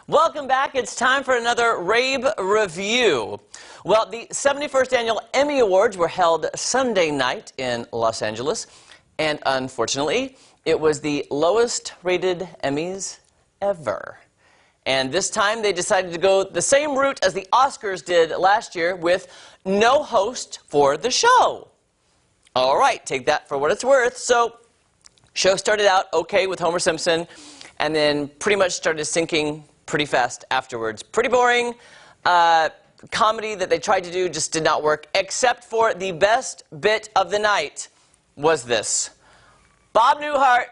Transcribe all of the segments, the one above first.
Welcome back. It's time for another Rabe review. Well, the 71st Annual Emmy Awards were held Sunday night in Los Angeles, and unfortunately, it was the lowest rated Emmys ever. And this time, they decided to go the same route as the Oscars did last year with no host for the show. All right, take that for what it's worth. So, show started out okay with Homer Simpson, and then pretty much started sinking pretty fast afterwards. Pretty boring. Comedy that they tried to do just did not work, except for the best bit of the night was this. Bob Newhart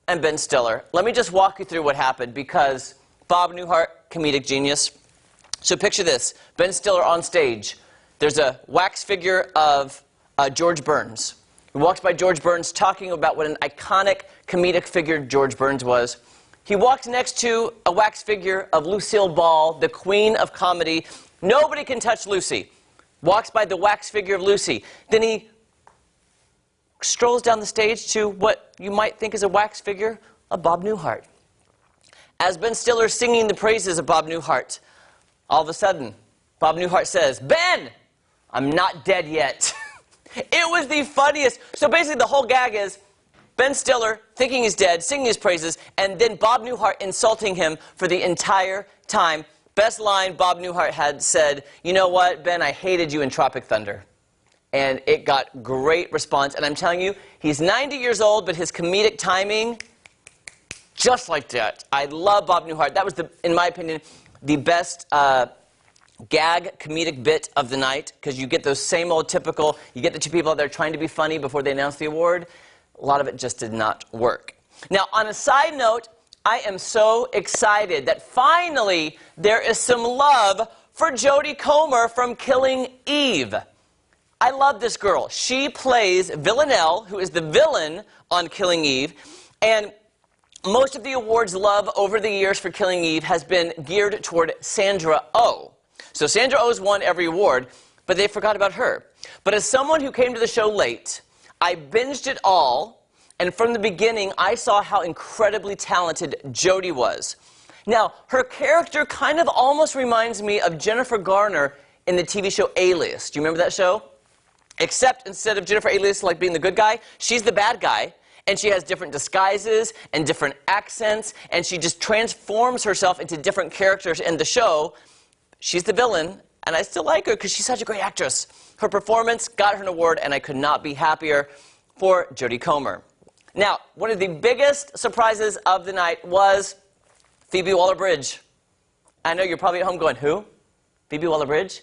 and Ben Stiller. Let me just walk you through what happened, because Bob Newhart, comedic genius. So picture this. Ben Stiller on stage. There's a wax figure of George Burns. He walks by George Burns talking about what an iconic comedic figure George Burns was. He walks next to a wax figure of Lucille Ball, the queen of comedy. Nobody can touch Lucy. Walks by the wax figure of Lucy. Then he strolls down the stage to what you might think is a wax figure of Bob Newhart. As Ben Stiller is singing the praises of Bob Newhart, all of a sudden, Bob Newhart says, "Ben, I'm not dead yet." It was the funniest. So basically the whole gag is Ben Stiller thinking he's dead, singing his praises, and then Bob Newhart insulting him for the entire time. Best line Bob Newhart had said, "You know what, Ben, I hated you in Tropic Thunder." And it got great response. And I'm telling you, he's 90 years old, but his comedic timing, just like that. I love Bob Newhart. That was, in my opinion, the best gag comedic bit of the night, because you get those same old typical, you get the two people out there trying to be funny before they announce the award. A lot of it just did not work. Now, on a side note, I am so excited that finally there is some love for Jodie Comer from Killing Eve. I love this girl. She plays Villanelle, who is the villain on Killing Eve, and most of the awards love over the years for Killing Eve has been geared toward Sandra Oh. So Sandra Oh's won every award, but they forgot about her. But as someone who came to the show late, I binged it all, and from the beginning, I saw how incredibly talented Jodie was. Now, her character kind of almost reminds me of Jennifer Garner in the TV show Alias. Do you remember that show? Except instead of Jennifer Alias like being the good guy, she's the bad guy, and she has different disguises and different accents, and she just transforms herself into different characters in the show. She's the villain, and I still like her because she's such a great actress. Her performance got her an award, and I could not be happier for Jodie Comer. Now, one of the biggest surprises of the night was Phoebe Waller-Bridge. I know you're probably at home going, who? Phoebe Waller-Bridge?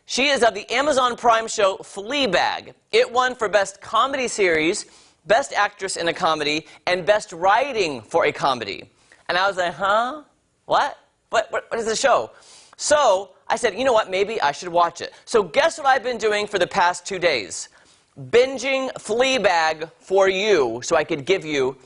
She is of the Amazon Prime show Fleabag. It won for Best Comedy Series, Best Actress in a Comedy, and Best Writing for a Comedy. And I was like, huh? What? What is the show? So I said, you know what, maybe I should watch it. So guess what I've been doing for the past 2 days? Binging Fleabag for you so I could give you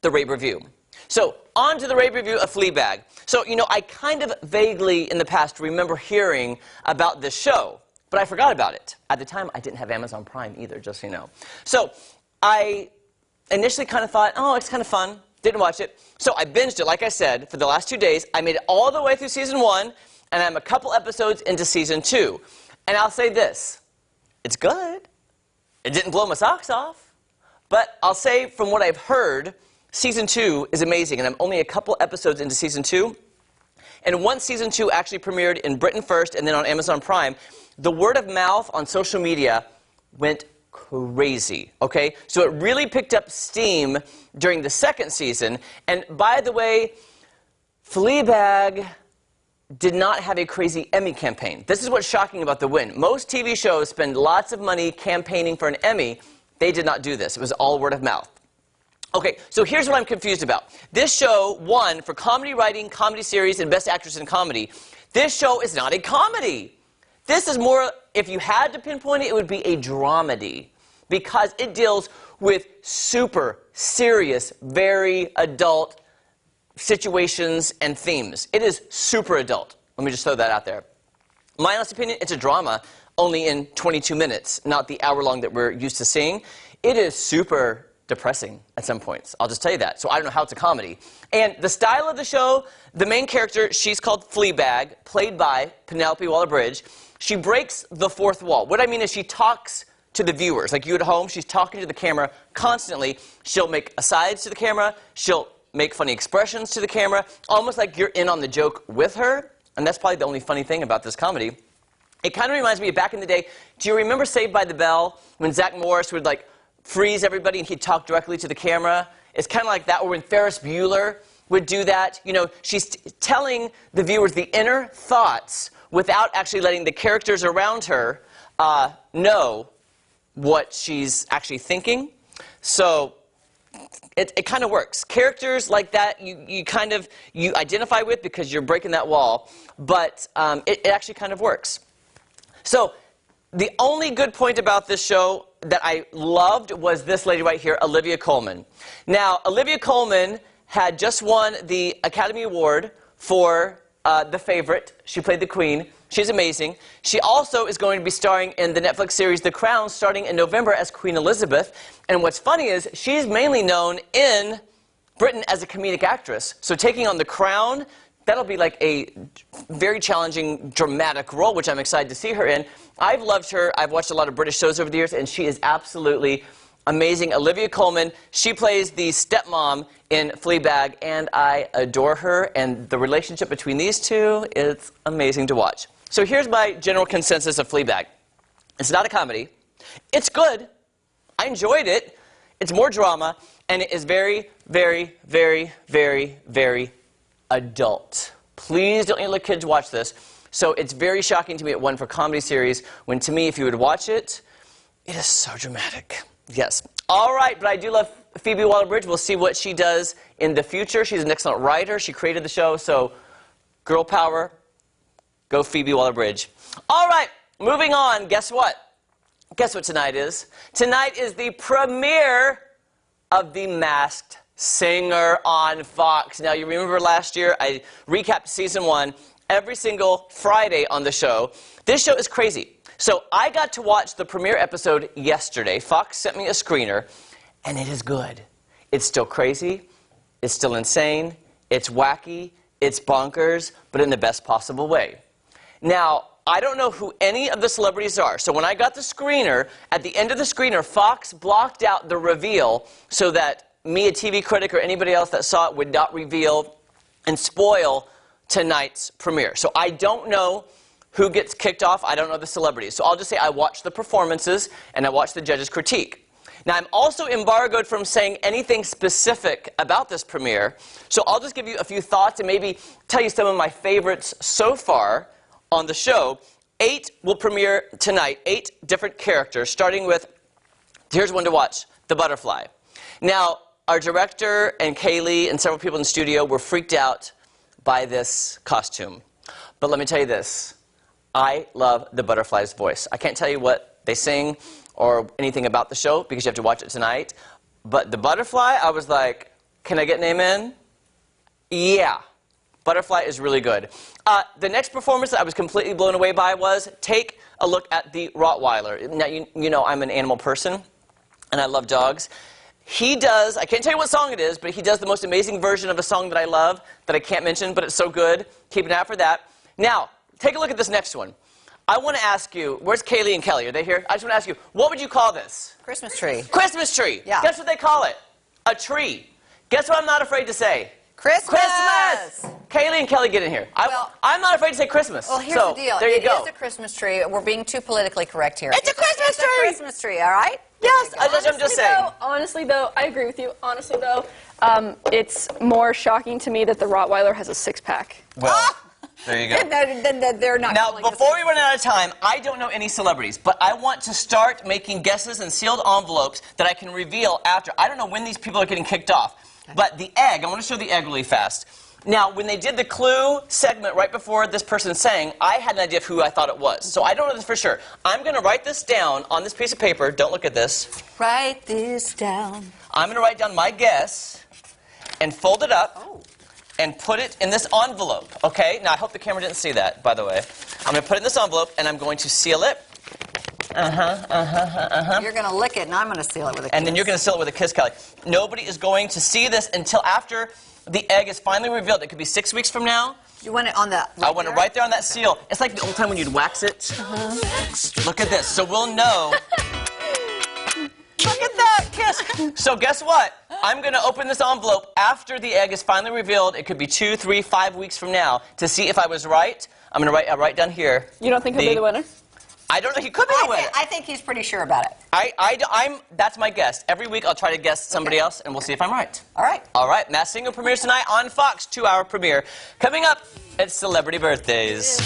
the Rabe review. So on to the Rabe review of Fleabag. So, you know, I kind of vaguely in the past remember hearing about this show, but I forgot about it. At the time, I didn't have Amazon Prime either, just so you know. So I initially kind of thought, oh, it's kind of fun. Didn't watch it. So I binged it, like I said, for the last 2 days. I made it all the way through Season 1, and I'm a couple episodes into Season 2. And I'll say this. It's good. It didn't blow my socks off. But I'll say, from what I've heard, Season 2 is amazing, and I'm only a couple episodes into Season 2. And once Season 2 actually premiered in Britain first and then on Amazon Prime, the word of mouth on social media went crazy, okay? So it really picked up steam during the second season. And by the way, Fleabag did not have a crazy Emmy campaign. This is what's shocking about the win. Most TV shows spend lots of money campaigning for an Emmy. They did not do this. It was all word of mouth. Okay, so here's what I'm confused about. This show won for Comedy Writing, Comedy Series, and Best Actress in Comedy. This show is not a comedy. This is more, if you had to pinpoint it, it would be a dramedy, because it deals with super serious, very adult situations and themes. It is super adult. Let me just throw that out there. My honest opinion, it's a drama, only in 22 minutes, not the hour long that we're used to seeing. It is super depressing at some points. I'll just tell you that. So I don't know how it's a comedy. And the style of the show, the main character, she's called Fleabag, played by Penelope Waller-Bridge. She breaks the fourth wall. What I mean is she talks to the viewers. Like you at home, she's talking to the camera constantly. She'll make asides to the camera. She'll make funny expressions to the camera, almost like you're in on the joke with her. And that's probably the only funny thing about this comedy. It kind of reminds me of back in the day. Do you remember Saved by the Bell when Zach Morris would like freeze everybody and he'd talk directly to the camera? It's kind of like that, or when Ferris Bueller would do that. You know, she's telling the viewers the inner thoughts without actually letting the characters around her know what she's actually thinking. So it kind of works. Characters like that you identify with because you're breaking that wall, but it actually kind of works. So the only good point about this show that I loved was this lady right here, Olivia Colman. Now, Olivia Colman had just won the Academy Award for The Favorite. She played the Queen. She's amazing. She also is going to be starring in the Netflix series The Crown starting in November as Queen Elizabeth. And what's funny is she's mainly known in Britain as a comedic actress. So taking on The Crown, that'll be like a very challenging, dramatic role, which I'm excited to see her in. I've loved her. I've watched a lot of British shows over the years, and she is absolutely amazing. Olivia Colman, she plays the stepmom in Fleabag, and I adore her. And the relationship between these two is amazing to watch. So here's my general consensus of Fleabag. It's not a comedy. It's good. I enjoyed it. It's more drama, and it is very, very, very, very, very adult. Please don't let kids watch this. So it's very shocking to me it won for comedy series, when to me, if you would watch it, it is so dramatic. Yes. All right, but I do love Phoebe Waller-Bridge. We'll see what she does in the future. She's an excellent writer. She created the show, so girl power. Go Phoebe Waller-Bridge. All right, moving on. Guess what? Guess what tonight is? Tonight is the premiere of The Masked Singer on Fox. Now, you remember last year, I recapped season 1 every single Friday on the show. This show is crazy. So I got to watch the premiere episode yesterday. Fox sent me a screener, and it is good. It's still crazy. It's still insane. It's wacky. It's bonkers, but in the best possible way. Now, I don't know who any of the celebrities are. So when I got the screener, at the end of the screener, Fox blocked out the reveal so that me, a TV critic, or anybody else that saw it would not reveal and spoil tonight's premiere. So I don't know who gets kicked off. I don't know the celebrities. So I'll just say I watched the performances and I watched the judges' critique. Now, I'm also embargoed from saying anything specific about this premiere. So I'll just give you a few thoughts and maybe tell you some of my favorites so far on the show. 8 will premiere tonight, 8 different characters, starting with, here's one to watch, The Butterfly. Now, our director and Kaylee and several people in the studio were freaked out by this costume. But let me tell you this. I love the butterfly's voice. I can't tell you what they sing or anything about the show because you have to watch it tonight. But the butterfly, I was like, can I get an amen? Yeah. Butterfly is really good. The next performance that I was completely blown away by was take a look at the Rottweiler. Now, you know I'm an animal person, and I love dogs. He does, I can't tell you what song it is, but he does the most amazing version of a song that I love that I can't mention, but it's so good. Keep an eye out for that. Now, take a look at this next one. I want to ask you, where's Kaylee and Kelly? Are they here? I just want to ask you, what would you call this? Christmas tree. Christmas tree. Yeah. Guess what they call it? A tree. Guess what I'm not afraid to say? Christmas! Christmas! Kaylee and Kelly, get in here. I'm not afraid to say Christmas. Well, here's the deal. There you go. It is a Christmas tree. We're being too politically correct here. It's a Christmas tree! It's a Christmas tree, all right? Yes, I'm just saying. Honestly, though, I agree with you. Honestly, though, it's more shocking to me that the Rottweiler has a six-pack. Well, there you go. Then they're not. Now, before we run out of time, I don't know any celebrities, but I want to start making guesses and sealed envelopes that I can reveal after. I don't know when these people are getting kicked off, but the egg, I want to show the egg really fast. Now, when they did the clue segment right before this person sang, I had an idea of who I thought it was. So I don't know this for sure. I'm going to write this down on this piece of paper. Don't look at this. Write this down. I'm going to write down my guess and fold it up and put it in this envelope, okay? Now, I hope the camera didn't see that, by the way. I'm going to put it in this envelope, and I'm going to seal it. You're going to lick it, and I'm going to seal it with a kiss. And then you're going to seal it with a kiss, Kelly. Nobody is going to see this until after the egg is finally revealed. It could be 6 weeks from now. You want it on the... I want it right there on that seal. It's like the old time when you'd wax it. Look at this. So we'll know. Look at that kiss. So guess what? I'm going to open this envelope after the egg is finally revealed. It could be 2, 3, 5 weeks from now to see if I was right. I'm going to write down here. You don't think he'll be the winner? I don't know. He could be the winner. I think he's pretty sure about it. That's my guess. Every week I'll try to guess somebody else, and we'll see if I'm right. All right. All right. Masked Singer premieres tonight on Fox. 2-hour premiere. Coming up, it's celebrity birthdays.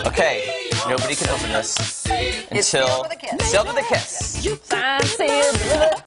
Okay. Nobody can open this until It's sealed with a kiss. Sealed with a kiss. I'm sealed with a